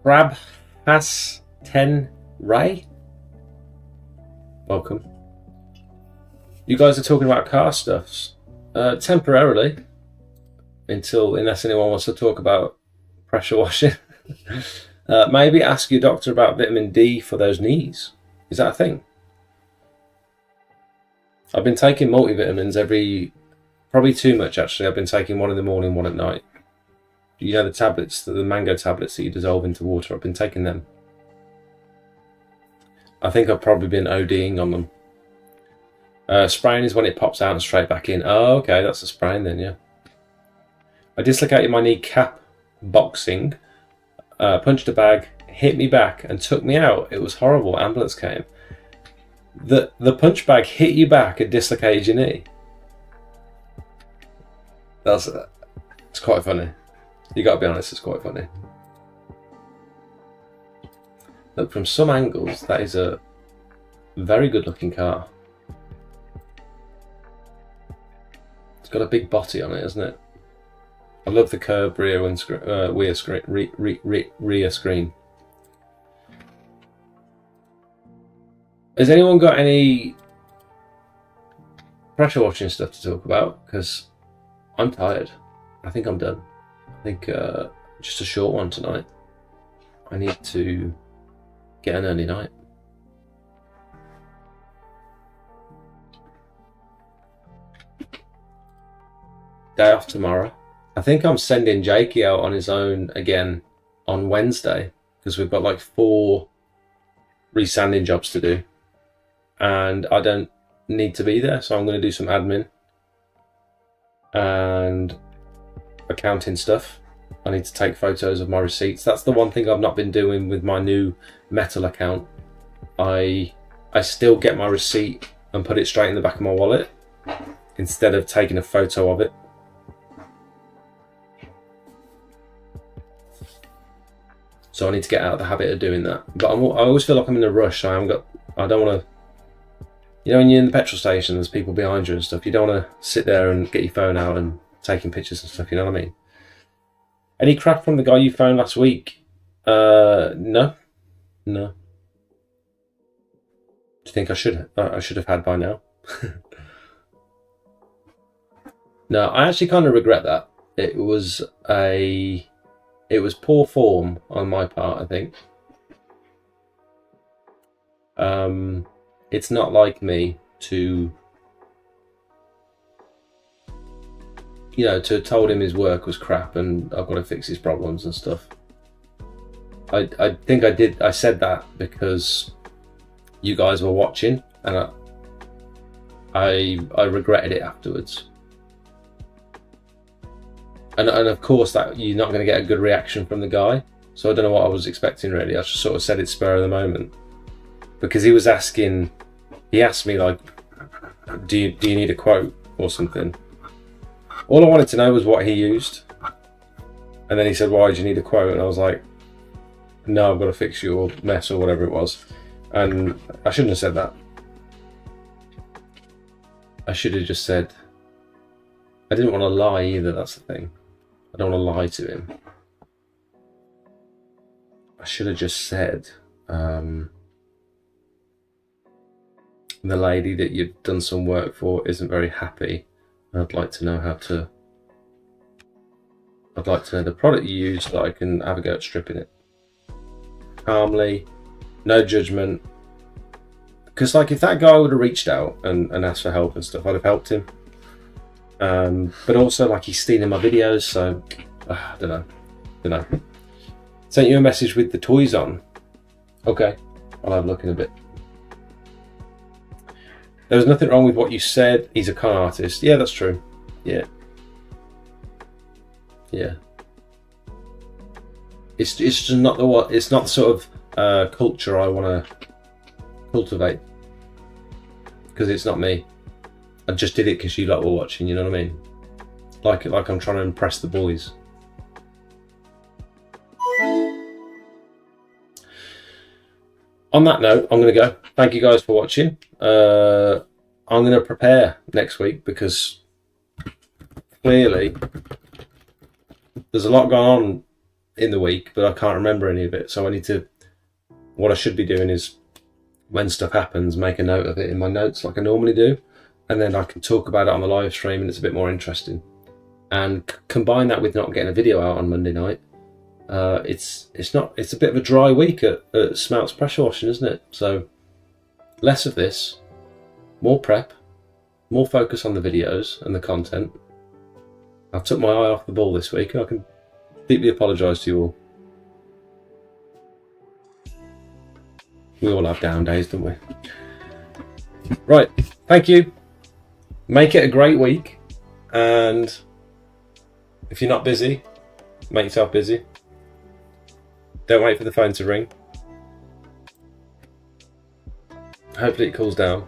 Prabhas 10 Ray? Welcome. You guys are talking about car stuffs. Temporarily. Unless anyone wants to talk about pressure washing. Maybe ask your doctor about vitamin D for those knees. Is that a thing? I've been taking multivitamins probably too much actually. I've been taking one in the morning, one at night. You know the tablets, the mango tablets that you dissolve into water, I've been taking them. I think I've probably been ODing on them. Spraying is when it pops out and straight back in. Oh, okay, that's a spraying then, yeah. I dislocated my knee cap boxing, punched a bag, hit me back and took me out. It was horrible, ambulance came. The punch bag hit you back and dislocated your knee. It's quite funny. You gotta be honest, it's quite funny. Look, from some angles, that is a very good looking car. It's got a big body on it, isn't it? I love the curved rear screen. Has anyone got any pressure washing stuff to talk about? Because I'm tired. I think I'm done. I think just a short one tonight. I need to get an early night. Day off tomorrow. I think I'm sending Jakey out on his own again on Wednesday because we've got like 4 resanding jobs to do and I don't need to be there, so I'm going to do some admin and accounting stuff. I need to take photos of my receipts. That's the one thing I've not been doing with my new metal account. I still get my receipt and put it straight in the back of my wallet instead of taking a photo of it. So I need to get out of the habit of doing that. But I always feel like I'm in a rush. I don't want to, you know, when you're in the petrol station, there's people behind you and stuff. You don't want to sit there and get your phone out and taking pictures and stuff. You know what I mean? Any crap from the guy you phoned last week? No. Do you think I should have had by now? No, I actually kind of regret that. It was poor form on my part, I think. It's not like me to, you know, to have told him his work was crap and I've got to fix his problems and stuff. I think I said that because you guys were watching and I regretted it afterwards. And of course that you're not going to get a good reaction from the guy. So I don't know what I was expecting really. I just sort of said it spur of the moment. Because he asked me like, do you need a quote or something? All I wanted to know was what he used. And then he said, why do you need a quote? And I was like, no, I've got to fix your mess or whatever it was. And I shouldn't have said that. I should have just said, I didn't want to lie either, that's the thing. I don't want to lie to him. I should have just said, the lady that you've done some work for isn't very happy. I'd like to know how to I'd like to know the product you use so that I can have a go at stripping it. Calmly, no judgment. Because like if that guy would have reached out and asked for help and stuff, I'd have helped him. But also like he's stealing my videos, so I don't know. Sent you a message with the toys on. Okay, I'll have a look in a bit. There was nothing wrong with what you said. He's a con artist. Yeah, that's true. Yeah. It's just not it's not the sort of culture I want to cultivate, because it's not me. I just did it because you lot were watching. You know what I mean? Like I'm trying to impress the boys. On that note, I'm going to go. Thank you guys for watching. I'm going to prepare next week because clearly there's a lot going on in the week, but I can't remember any of it. So I need to, what I should be doing is when stuff happens, make a note of it in my notes like I normally do. And then I can talk about it on the live stream and it's a bit more interesting. And combine that with not getting a video out on Monday night. It's a bit of a dry week at Smelts Pressure Washing, isn't it? So less of this, more prep, more focus on the videos and the content. I took my eye off the ball this week and I can deeply apologise to you all. We all have down days, don't we? Right, thank you. Make it a great week, and if you're not busy, make yourself busy. Don't wait for the phone to ring. Hopefully it cools down.